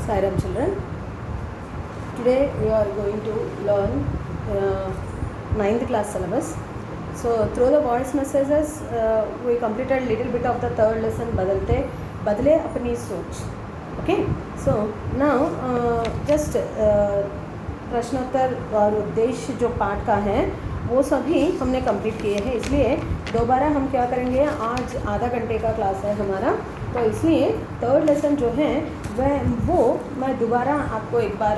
Sairam children, today we are going to learn 9th class syllabus. So through the voice messages we completed little bit of the third lesson बदले अपनी सोच. Okay, so now just प्रश्नोत्तर और उद्देश्य जो पाठ का है वो सभी हमने कंप्लीट किए हैं. इसलिए दोबारा हम क्या करेंगे, आज आधा घंटे का क्लास है हमारा, तो इसलिए थर्ड लेसन जो है वो मैं दोबारा आपको एक बार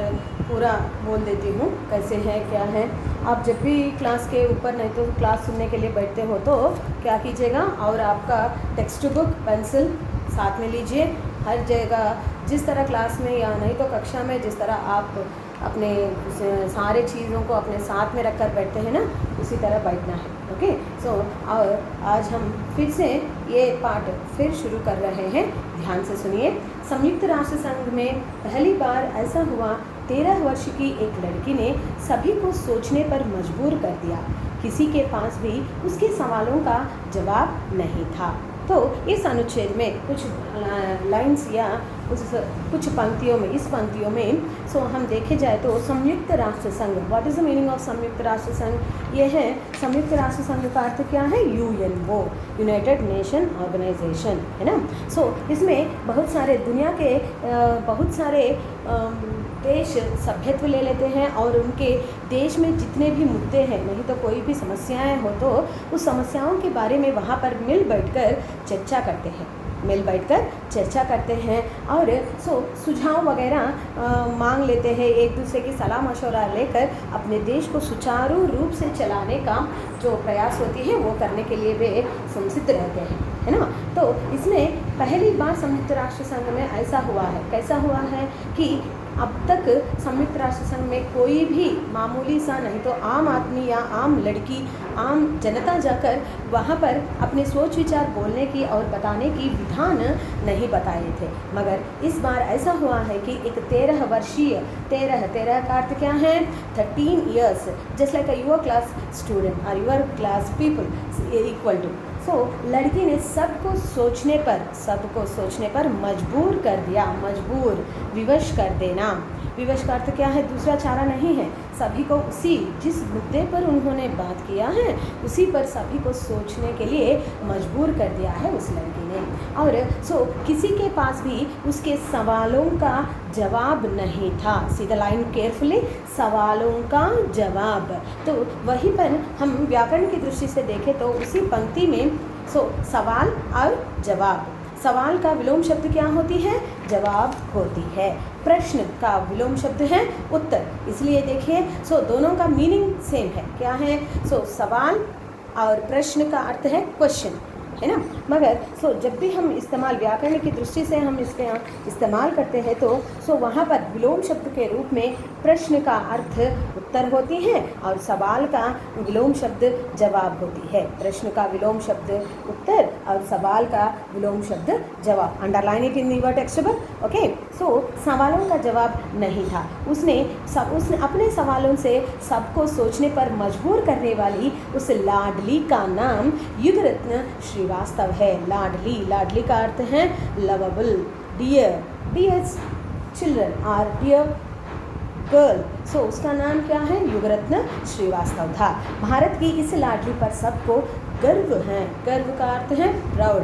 पूरा बोल देती हूँ कैसे है क्या है. आप जब भी क्लास के ऊपर नहीं तो क्लास सुनने के लिए बैठते हो तो क्या कीजिएगा, और आपका टेक्स्ट बुक पेंसिल साथ में लीजिए. हर जगह जिस तरह क्लास में या नहीं तो कक्षा में जिस तरह आप अपने सारे चीज़ों को अपने साथ में रखकर बैठते हैं ना, उसी तरह बैठना है. ओके, सो और आज हम फिर से ये पाठ फिर शुरू कर रहे हैं. ध्यान से सुनिए. संयुक्त राष्ट्र संघ में पहली बार ऐसा हुआ, 13 वर्ष की एक लड़की ने सभी को सोचने पर मजबूर कर दिया. किसी के पास भी उसके सवालों का जवाब नहीं था. तो इस अनुच्छेद में कुछ लाइंस या कुछ पंक्तियों में, इस पंक्तियों में सो हम देखे जाए तो संयुक्त राष्ट्र संघ, what is the meaning of संयुक्त राष्ट्र संघ, ये है संयुक्त राष्ट्र संघ का अर्थ क्या है, यूएनओ, यूनाइटेड नेशन ऑर्गेनाइजेशन, है ना. सो इसमें बहुत सारे दुनिया के बहुत सारे देश सभ्यत्व ले लेते हैं और उनके देश में जितने भी मुद्दे हैं, नहीं तो कोई भी समस्याएं हो तो उस समस्याओं के बारे में वहाँ पर मिल बैठकर चर्चा करते हैं और सुझाव वगैरह मांग लेते हैं. एक दूसरे की सलाह मशवरा लेकर अपने देश को सुचारू रूप से चलाने का जो प्रयास होती है वो करने के लिए वे संसिद्ध रहते हैं, है ना. तो इसमें पहली बार संयुक्त राष्ट्र संघ में ऐसा हुआ है. कैसा हुआ है कि अब तक संयुक्त राष्ट्र संघ में कोई भी मामूली सा नहीं तो आम आदमी या आम लड़की, आम जनता जाकर वहाँ पर अपने सोच विचार बोलने की और बताने की विधान नहीं बताए थे. मगर इस बार ऐसा हुआ है कि एक 13 वर्षीय, 13 का अर्थ क्या है, 13 years, just like a your class student और your class people equal to. So लड़की ने सबको सोचने पर मजबूर कर दिया. मजबूर, विवश कर देना. विवश का अर्थ क्या है, दूसरा चारा नहीं है. सभी को उसी जिस मुद्दे पर उन्होंने बात किया है उसी पर सभी को सोचने के लिए मजबूर कर दिया है उस लड़की ने. और किसी के पास भी उसके सवालों का जवाब नहीं था. सी द लाइन केयरफुली, सवालों का जवाब. तो वहीं पर हम व्याकरण की दृष्टि से देखें तो उसी पंक्ति में सवाल और जवाब. सवाल का विलोम शब्द क्या होती है, जवाब होती है. प्रश्न का विलोम शब्द है उत्तर. इसलिए देखिए दोनों का मीनिंग सेम है. क्या है, सवाल और प्रश्न का अर्थ है क्वेश्चन, है ना. मगर जब भी हम इस्तेमाल व्याकरण की दृष्टि से हम इसके इस्तेमाल करते हैं तो वहाँ पर विलोम शब्द के रूप में प्रश्न का अर्थ उत्तर होती है और सवाल का विलोम शब्द जवाब होती है. प्रश्न का विलोम शब्द उत्तर और सवाल का विलोम शब्द जवाब. Underline it in your text book. Okay, सवालों का जवाब नहीं था. उसने अपने सवालों से सबको सोचने पर मजबूर करने वाली उस लाडली का नाम युगरत्न श्रीवास्तव है. लाडली का अर्थ है लवेबल, डियर चिल्ड्रन और डियर गर्ल. उसका नाम क्या है, युगरत्न श्रीवास्तव था. भारत की इस लाडली पर सबको गर्व है. गर्व का अर्थ है प्राउड.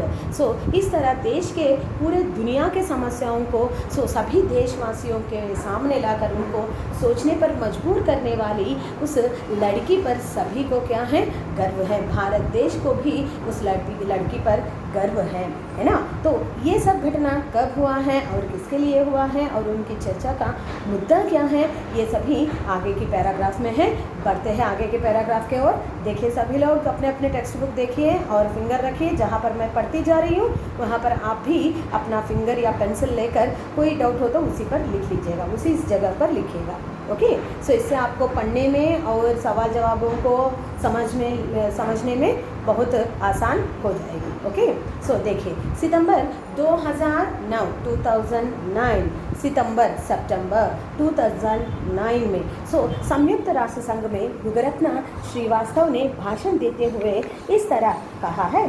इस तरह देश के पूरे दुनिया के समस्याओं को सभी देशवासियों के सामने लाकर उनको सोचने पर मजबूर करने वाली उस लड़की पर सभी को क्या है, गर्व है. भारत देश को भी उस लड़की पर गर्व है ना. तो ये सब घटना कब हुआ है और किसके लिए हुआ है और उनकी चर्चा का मुद्दा क्या है, ये सभी आगे की पैराग्राफ में है. बढ़ते हैं आगे के पैराग्राफ के ओर. देखिए सभी लोग अपने अपने टेक्स्ट बुक देखिए और फिंगर रखिए. जहाँ पर मैं पढ़ती जा रही हूँ वहाँ पर आप भी अपना फिंगर या पेंसिल लेकर कोई डाउट हो तो उसी पर लिख लीजिएगा, उसी जगह पर लिखिएगा. ओके, इससे आपको पढ़ने में और सवाल जवाबों को समझने में बहुत आसान हो जाएगी. ओके, देखिए सितंबर 2009 2009 में संयुक्त राष्ट्र संघ में युगरत्न श्रीवास्तव ने भाषण देते हुए इस तरह कहा है.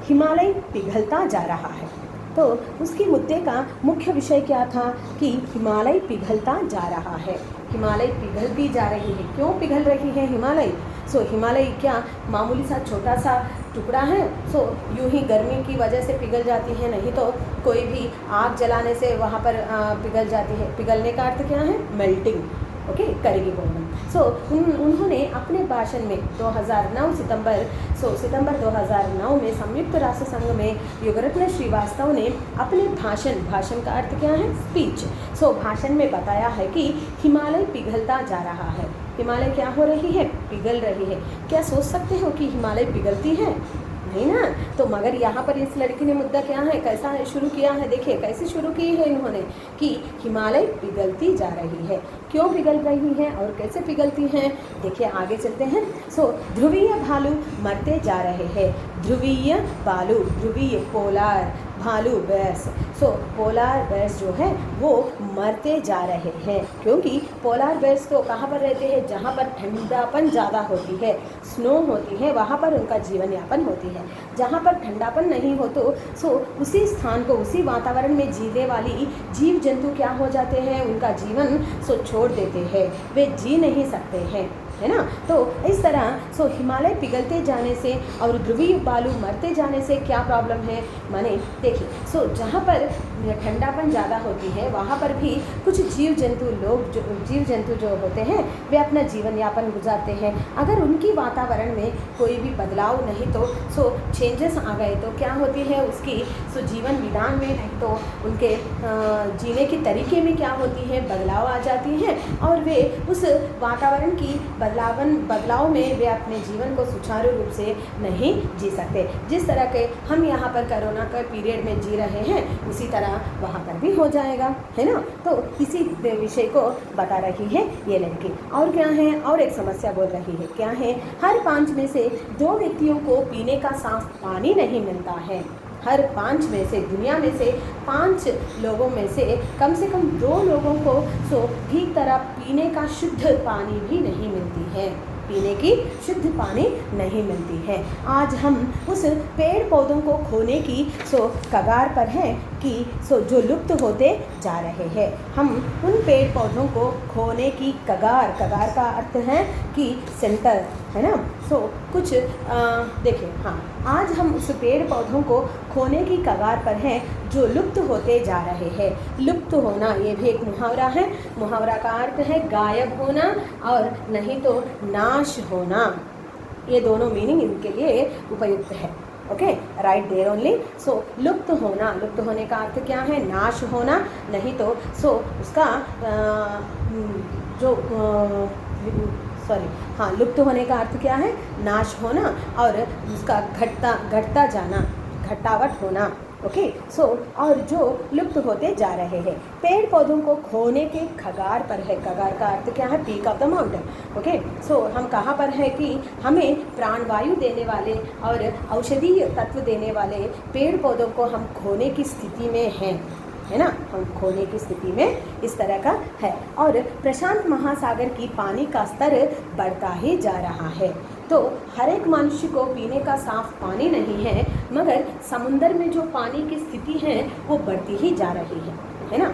हिमालय पिघलता जा रहा है. तो उसकी मुद्दे का मुख्य विषय क्या था कि हिमालय पिघलता जा रहा है, हिमालय पिघलती जा रही है। क्यों पिघल रही है हिमालय? हिमालय क्या मामूली सा छोटा सा टुकड़ा है? यूं ही गर्मी की वजह से पिघल जाती है? नहीं, तो कोई भी आग जलाने से वहाँ पर पिघल जाती है। पिघलने का अर्थ क्या है? मेल्टिंग, ओके, करेगी बोलना। उन्होंने अपने भाषण में 2009 सितंबर 2009 में संयुक्त राष्ट्र संघ में योगरत्न श्रीवास्तव ने अपने भाषण का अर्थ क्या है? स्पीच। भाषण में बताया है कि हिमालय पिघलता जा रहा है। हिमालय क्या हो रही है? पिघल रही है। क्या सोच सकते हो कि हिमालय पिघलती है? नहीं ना। तो मगर यहाँ पर इस लड़की ने मुद्दा क्या है, कैसा शुरू किया है? देखिए कैसे शुरू की है इन्होंने कि हिमालय पिघलती जा रही है। क्यों पिघल रही है और कैसे पिघलती हैं? देखिए आगे चलते हैं। ध्रुवीय भालू मरते जा रहे हैं। ध्रुवीय भालू, ध्रुवीय पोलार भालू बेयर्स, पोलार बेयर्स जो है वो मरते जा रहे हैं। क्योंकि पोलार बेयर्स तो कहाँ पर रहते हैं? जहाँ पर ठंडापन ज़्यादा होती है, स्नो होती है, वहाँ पर उनका जीवन यापन होती है। जहाँ पर ठंडापन नहीं हो तो उसी स्थान को, उसी वातावरण में जीने वाली जीव जंतु क्या हो जाते हैं? उनका जीवन छोड़ देते हैं, वे जी नहीं सकते हैं, है ना। तो इस तरह हिमालय पिघलते जाने से और ध्रुवीय भालू मरते जाने से क्या प्रॉब्लम है? माने देखिए, जहाँ पर ठंडापन ज़्यादा होती है वहाँ पर भी कुछ जीव जंतु जो होते हैं वे अपना जीवन यापन गुजारते हैं। अगर उनकी वातावरण में कोई भी बदलाव नहीं तो चेंजेस आ गए तो क्या होती है उसकी जीवन विधान में, नहीं तो उनके जीने की तरीके में क्या होती है? बदलाव आ जाती हैं और वे उस वातावरण की बदलाव में वे अपने जीवन को सुचारू रूप से नहीं जी सकते। जिस तरह के हम यहाँ पर कोरोना के पीरियड में जी रहे हैं उसी तरह वहाँ पर भी हो जाएगा, है ना। तो इसी विषय को बता रही है ये लड़की। और क्या है? और एक समस्या बोल रही है। क्या है? हर 5 में से 2 व्यक्तियों को पीने का साफ पानी नहीं मिलता है। हर 5 में से, दुनिया में से 5 लोगों में से कम 2 लोगों को ठीक तरह पीने का शुद्ध पानी भी नहीं मिलती है, पीने की शुद्ध पानी नहीं मिलती है। आज हम उस पेड़ पौधों को खोने की कगार पर हैं कि जो लुप्त होते जा रहे हैं। हम उन पेड़ पौधों को खोने की कगार का अर्थ है कि सेंटर, है ना। कुछ देखिए, हाँ, आज हम उस पेड़ पौधों को खोने की कगार पर हैं जो लुप्त होते जा रहे हैं। लुप्त होना ये भी एक मुहावरा है। मुहावरा का अर्थ है गायब होना और नहीं तो नाश होना। ये दोनों मीनिंग इनके लिए उपयुक्त है। Okay, right there only. लुप्त होने का अर्थ क्या है? नाश होना, नहीं तो उसका लुप्त होने का अर्थ क्या है? नाश होना और उसका घटता जाना, घटावट होना। ओके, और जो लुप्त होते जा रहे हैं। पेड़ पौधों को खोने के कगार पर है। कगार का अर्थ क्या है? Peak of the mountain. Okay, हम कहाँ पर है कि हमें प्राणवायु देने वाले और औषधीय तत्व देने वाले पेड़ पौधों को हम खोने की स्थिति में हैं, है ना। हम खोने की स्थिति में इस तरह का है। और प्रशांत महासागर की पानी का स्तर बढ़ता ही जा रहा है। तो हर एक मनुष्य को पीने का साफ पानी नहीं है, मगर समुद्र में जो पानी की स्थिति है वो बढ़ती ही जा रही है ना।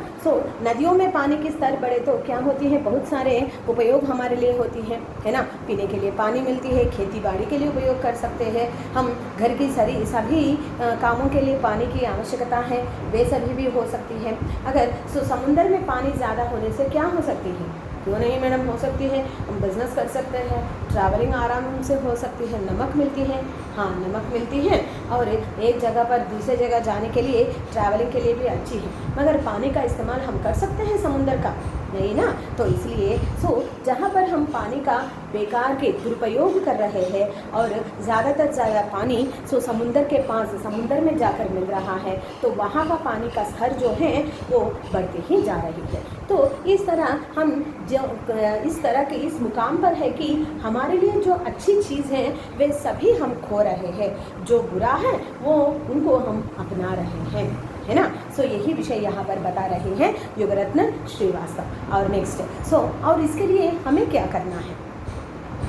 नदियों में पानी की स्तर बढ़े तो क्या होती है? बहुत सारे उपयोग हमारे लिए होती हैं, है ना। पीने के लिए पानी मिलती है, खेती बाड़ी के लिए उपयोग कर सकते हैं हम, घर की सभी कामों के लिए पानी की आवश्यकता है, वे सभी भी हो सकती है। अगर समुद्र में पानी ज़्यादा होने से क्या हो सकती है? क्यों नहीं मैडम, हो सकती है। हम बिज़नेस कर सकते हैं, ट्रैवलिंग आराम से हो सकती है। नमक मिलती है, हाँ नमक मिलती है, और एक जगह पर दूसरे जगह जाने के लिए ट्रैवलिंग के लिए भी अच्छी है। मगर पानी का इस्तेमाल हम कर सकते हैं समुद्र का? नहीं ना। तो इसलिए जहाँ पर हम पानी का बेकार के दुरुपयोग कर रहे हैं और ज़्यादातर ज़्यादा पानी समुद्र के पास, समुद्र में जाकर मिल रहा है, तो वहाँ का पानी का स्तर जो है वो बढ़ती ही जा रही है। तो इस तरह हम इस तरह के इस मुकाम पर है कि हमारे लिए जो अच्छी चीज़ है वे सभी हम खो रहे हैं, जो बुरा है वो उनको हम अपना रहे हैं, है ना। यही विषय यहाँ पर बता रहे हैं योगरत्न श्रीवास्तव। और नेक्स्ट और इसके लिए हमें क्या करना है?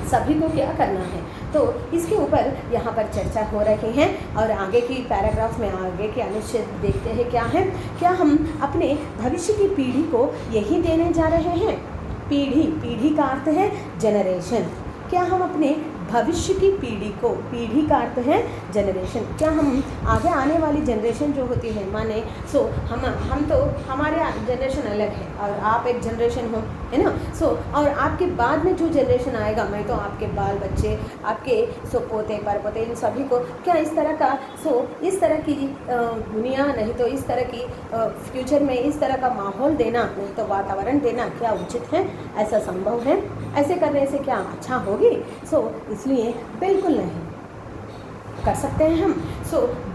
सभी को क्या करना है। तो इसके ऊपर यहाँ पर चर्चा हो रही है और आगे की पैराग्राफ में आगे के अनुच्छेद देखते हैं क्या है। क्या हम अपने भविष्य की पीढ़ी को यही देने जा रहे हैं। पीढ़ी का अर्थ है जनरेशन। क्या हम अपने भविष्य की पीढ़ी को, पीढ़ी का अर्थ है जनरेशन, क्या हम आगे आने वाली जनरेशन जो होती है, माने हम तो हमारे जनरेशन अलग है और आप एक जनरेशन हो, है ना। और आपके बाद में जो जनरेशन आएगा, मैं तो आपके बाल बच्चे, आपके पोते परपोते, इन सभी को क्या इस तरह का इस तरह की दुनिया, नहीं तो इस तरह की फ्यूचर में इस तरह का माहौल देना, नहीं तो वातावरण देना क्या उचित है? ऐसा संभव है? ऐसे करने से क्या अच्छा होगी? इसलिए बिल्कुल नहीं कर सकते हैं हम।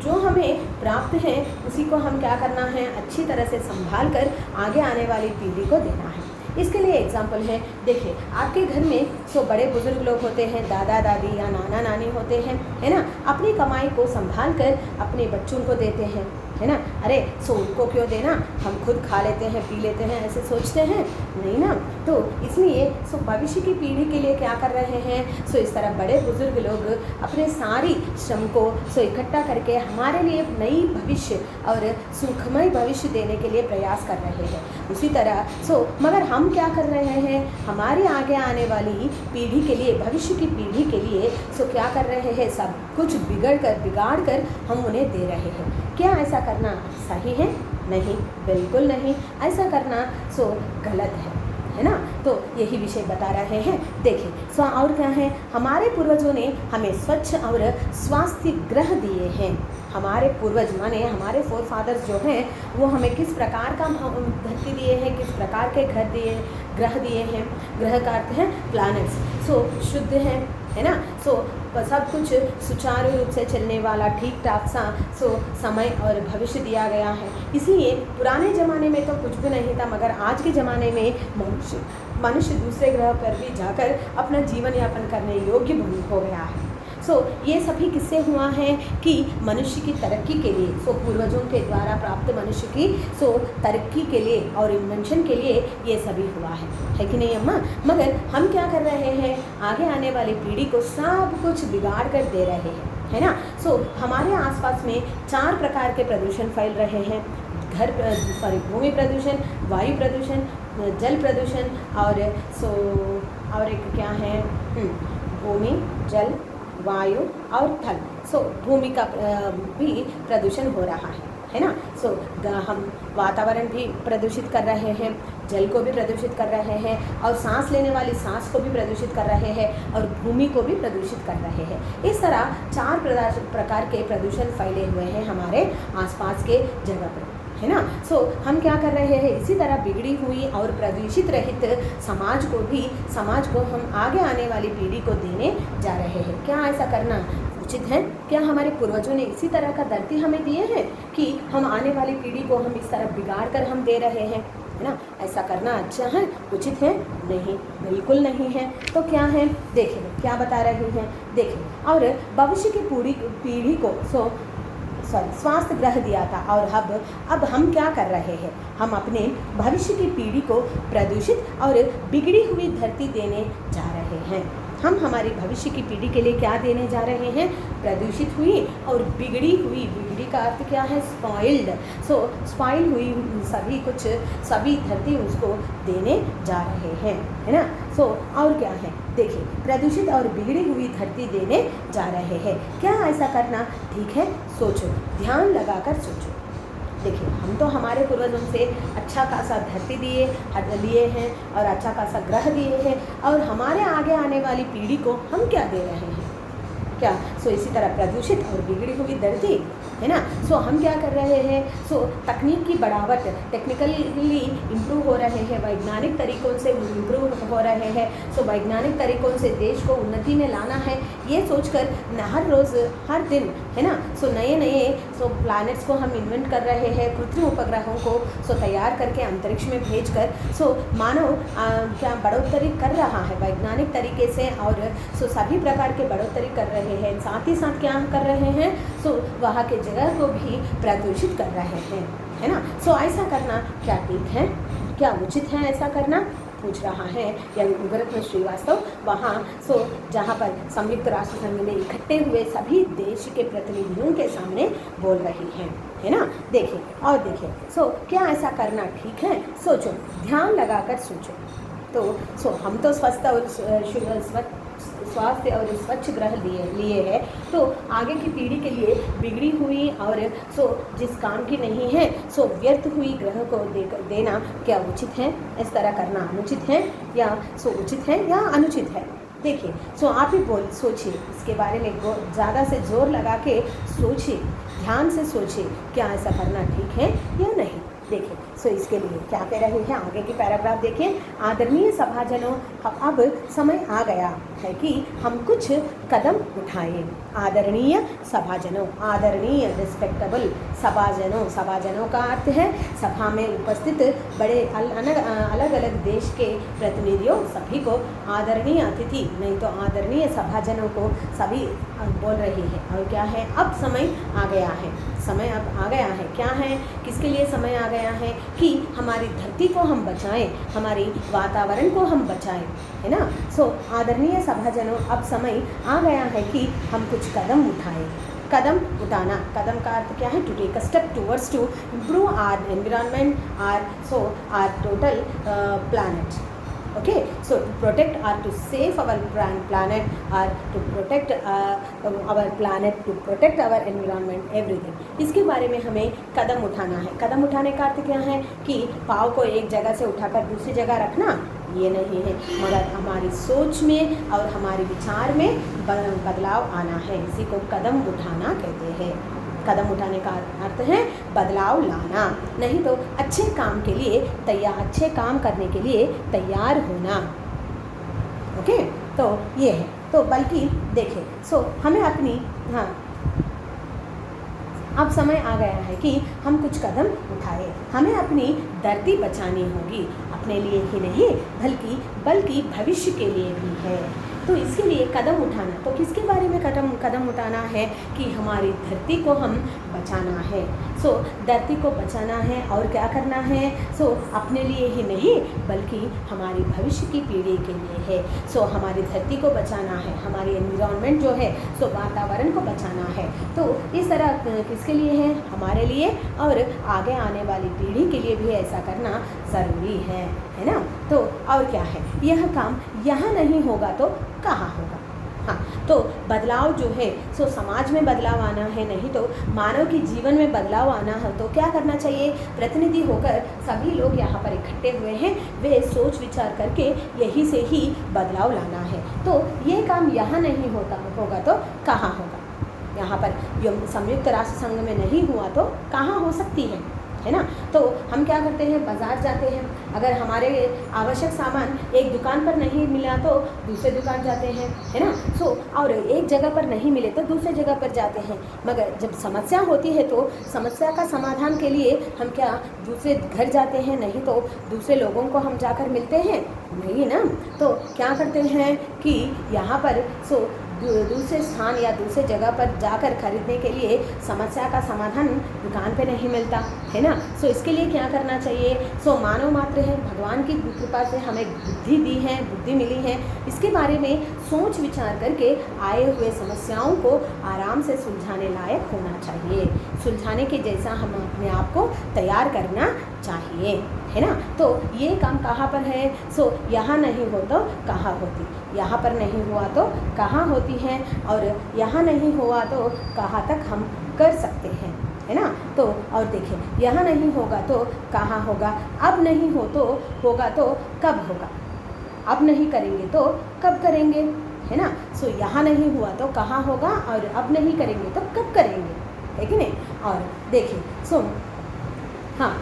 जो हमें प्राप्त है उसी को हम क्या करना है, अच्छी तरह से संभाल कर आगे आने वाली पीढ़ी को देना है। इसके लिए एग्जाम्पल है, देखिए आपके घर में बड़े बुजुर्ग लोग होते हैं, दादा दादी या नाना नानी होते हैं, है ना। अपनी कमाई को संभाल कर अपने बच्चों को देते हैं, है ना। अरे उनको क्यों देना, हम खुद खा लेते हैं, पी लेते हैं, ऐसे सोचते हैं नहीं ना। तो इसलिए भविष्य की पीढ़ी के लिए क्या कर रहे हैं, इस तरह बड़े बुजुर्ग लोग अपने सारी श्रम को इकट्ठा करके हमारे लिए नई भविष्य और सुखमय भविष्य देने के लिए प्रयास कर रहे हैं। उसी तरह मगर हम क्या कर रहे हैं, हमारे आगे आने वाली पीढ़ी के लिए, भविष्य की पीढ़ी के लिए क्या कर रहे हैं, सब कुछ बिगाड़ कर हम उन्हें दे रहे हैं। क्या ऐसा करना सही है? नहीं, बिल्कुल नहीं। ऐसा करना गलत है ना। तो यही विषय बता रहे हैं। देखिए और क्या है, हमारे पूर्वजों ने हमें स्वच्छ और स्वास्थ्य ग्रह दिए हैं। हमारे पूर्वज माने हमारे फोर फादर्स जो हैं, वो हमें किस प्रकार का धरती दिए हैं, किस प्रकार के ग्रह दिए हैं। ग्रह का अर्थ है प्लैनेट्स। शुद्ध है ना। सब कुछ सुचारू रूप से चलने वाला ठीक ठाक सा समय और भविष्य दिया गया है। इसलिए पुराने ज़माने में तो कुछ भी नहीं था, मगर आज के ज़माने में मनुष्य दूसरे ग्रह पर भी जाकर अपना जीवन यापन करने योग्य हो गया है। ये सभी किससे हुआ है कि मनुष्य की तरक्की के लिए, पूर्वजों के द्वारा प्राप्त मनुष्य की तरक्की के लिए और इन्वेंशन के लिए ये सभी हुआ है कि नहीं अम्मा। मगर हम क्या कर रहे हैं, आगे आने वाली पीढ़ी को सब कुछ बिगाड़ कर दे रहे हैं, है ना। हमारे आसपास में 4 प्रकार के प्रदूषण फैल रहे हैं। भूमि प्रदूषण, वायु प्रदूषण, जल प्रदूषण और एक क्या है, भूमि, जल, वायु और थल। भूमि का भी प्रदूषण हो रहा है ना। हम वातावरण भी प्रदूषित कर रहे हैं, जल को भी प्रदूषित कर रहे हैं और सांस लेने वाली सांस को भी प्रदूषित कर रहे हैं और भूमि को भी प्रदूषित कर रहे हैं। इस तरह 4 प्रकार के प्रदूषण फैले हुए हैं हमारे आसपास के जगह पर, है ना। हम क्या कर रहे हैं, इसी तरह बिगड़ी हुई और प्रदूषित रहित समाज को हम आगे आने वाली पीढ़ी को देने जा रहे हैं। क्या ऐसा करना उचित है? क्या हमारे पूर्वजों ने इसी तरह का धरती हमें दिए हैं कि हम आने वाली पीढ़ी को हम इस तरह बिगाड़ कर हम दे रहे हैं, है ना। ऐसा करना अच्छा है, उचित है? नहीं, बिल्कुल नहीं है। तो क्या है, देखिए क्या बता रही हैं, देखिए। और भविष्य की पूरी पीढ़ी को स्वास्थ्य ग्रह दिया था और अब हम क्या कर रहे हैं, हम अपने भविष्य की पीढ़ी को प्रदूषित और बिगड़ी हुई धरती देने जा रहे हैं। हम हमारी भविष्य की पीढ़ी के लिए क्या देने जा रहे हैं, प्रदूषित हुई और बिगड़ी का अर्थ क्या है, स्पॉइल्ड। स्पॉइल हुई सभी धरती उसको देने जा रहे हैं, है ना। और क्या है, देखिए प्रदूषित और बिगड़ी हुई धरती देने जा रहे हैं। क्या ऐसा करना ठीक है? सोचो, ध्यान लगाकर सोचो। देखिए हम तो हमारे पूर्वजों से अच्छा खासा धरती लिए हैं और अच्छा खासा ग्रह दिए हैं, और हमारे आगे आने वाली पीढ़ी को हम क्या दे रहे हैं, क्या इसी तरह प्रदूषित और बिगड़ी हुई धरती, है ना। हम क्या कर रहे हैं, तकनीक की बढ़ावट, टेक्निकली इम्प्रूव हो रहे हैं, वैज्ञानिक तरीकों से इम्प्रूव हो रहे हैं। वैज्ञानिक तरीकों से देश को उन्नति में लाना है, ये सोचकर हर रोज़ हर दिन, है ना, नए प्लैनेट्स को हम इन्वेंट कर रहे हैं, कृत्रिम उपग्रहों को तैयार करके अंतरिक्ष में भेजकर मानव क्या बढ़ोतरी कर रहा है वैज्ञानिक तरीके से, और सभी प्रकार के बढ़ोतरी कर रहे हैं। साथ ही साथ क्या कर रहे हैं, वहाँ के जगह को भी प्रदूषित कर रहे हैं, है ना। ऐसा करना क्या ठीक है, क्या उचित है ऐसा करना? पूछ रहा है या गोरखनाथ श्रीवास्तव वहाँ जहाँ पर संयुक्त राष्ट्र संघ में इकट्ठे हुए सभी देश के प्रतिनिधियों के सामने बोल रही हैं, है ना। देखिए और देखिए क्या ऐसा करना ठीक है? सोचो, ध्यान लगाकर सोचो। तो हम तो स्वस्थ और स्वास्थ्य और स्वच्छ ग्रह लिए है, तो आगे की पीढ़ी के लिए बिगड़ी हुई और जिस काम की नहीं है व्यर्थ हुई ग्रह को देना क्या उचित है? इस तरह करना अनुचित है या उचित है या अनुचित है? देखिए आप ही सोचिए इसके बारे में, ज़्यादा से जोर लगा के सोचिए, ध्यान से सोचिए, क्या ऐसा करना ठीक है या नहीं। देखिए इसके लिए क्या कह रहे हैं, आगे की पैराग्राफ देखिए। आदरणीय सभाजनों, अब समय आ गया है कि हम कुछ कदम उठाएं। आदरणीय सभाजनों, आदरणीय रिस्पेक्टेबल सभाजनों का अर्थ है सभा में उपस्थित बड़े अलग अलग देश के प्रतिनिधियों सभी को आदरणीय अतिथि, नहीं तो आदरणीय सभाजनों को सभी बोल रही है। और क्या है, अब समय आ गया है, समय अब आ गया है। क्या है, किसके लिए समय आ गया है? कि हमारी धरती को हम बचाएं, हमारी वातावरण को हम बचाएं, है ना। आदरणीय सभाजनों, अब समय आ गया है कि हम कुछ कदम उठाएं। कदम उठाना, कदम का अर्थ क्या है? To take a step towards to improve our environment, our total planet. Okay, so to protect or to save our planet, or to protect our planet, to protect our environment, everything, इसके बारे में हमें कदम उठाना है। कदम उठाने का अर्थ क्या है? कि पाँव को एक जगह से उठाकर दूसरी जगह रखना, ये नहीं है, मगर हमारी सोच में और हमारे विचार में बदलाव आना है। इसी को कदम उठाना कहते हैं। कदम उठाने का अर्थ है बदलाव लाना, नहीं तो अच्छे काम के लिए अच्छे काम करने के लिए तैयार होना। ओके, तो ये है। तो बल्कि देखिए हमें अपनी अब समय आ गया है कि हम कुछ कदम उठाएं। हमें अपनी धरती बचानी होगी, अपने लिए ही नहीं बल्कि भविष्य के लिए भी है। तो इसके लिए कदम उठाना, तो किसके बारे में कदम उठाना है? कि हमारी धरती को हम बचाना है। धरती को बचाना है और क्या करना है? अपने लिए ही नहीं बल्कि हमारी भविष्य की पीढ़ी के लिए है। हमारी धरती को बचाना है, हमारी एनवायरनमेंट जो है वातावरण को बचाना है। तो इस तरह किसके लिए है? हमारे लिए, और आगे आने वाली पीढ़ी के लिए भी ऐसा करना ज़रूरी है ना। तो और क्या है, यह काम यहाँ नहीं होगा तो कहाँ होगा? हाँ, तो बदलाव जो है समाज में बदलाव आना है, नहीं तो मानव के जीवन में बदलाव आना है, तो क्या करना चाहिए? प्रतिनिधि होकर सभी लोग यहाँ पर इकट्ठे हुए हैं, वे सोच विचार करके यही से ही बदलाव लाना है। तो ये काम यहाँ नहीं होगा तो कहाँ होगा? यहाँ पर संयुक्त राष्ट्र संघ में नहीं हुआ तो कहाँ हो सकती है ना। तो हम क्या करते हैं, बाज़ार जाते हैं, अगर हमारे आवश्यक सामान एक दुकान पर नहीं मिला तो दूसरे दुकान जाते हैं, है ना। और एक जगह पर नहीं मिले तो दूसरे जगह पर जाते हैं, मगर जब समस्या होती है तो समस्या का समाधान के लिए हम क्या दूसरे घर जाते हैं, नहीं तो दूसरे लोगों को हम जाकर मिलते हैं, नहीं ना। तो क्या करते हैं कि यहाँ पर दूसरे स्थान या दूसरे जगह पर जाकर खरीदने के लिए समस्या का समाधान दुकान पे नहीं मिलता, है ना। इसके लिए क्या करना चाहिए? मानव मात्र है, भगवान की कृपा से हमें बुद्धि मिली है, इसके बारे में सोच विचार करके आए हुए समस्याओं को आराम से सुलझाने लायक होना चाहिए, सुलझाने के जैसा हम अपने आप को तैयार करना चाहिए, है ना। तो ये काम कहाँ पर है? यहाँ नहीं हो तो कहाँ होती? यहाँ पर नहीं हुआ तो कहाँ होती है? और यहाँ नहीं हुआ तो कहाँ तक हम कर सकते हैं, है ना। तो और देखिए, यहाँ नहीं होगा तो कहाँ होगा? अब नहीं होगा तो कब होगा? अब नहीं करेंगे तो कब करेंगे, है ना। यहाँ नहीं हुआ तो कहाँ होगा, और अब नहीं करेंगे तो कब करेंगे, है कि नहीं। और देखिए हाँ,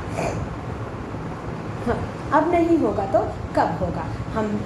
अब नहीं होगा तो कब होगा? हम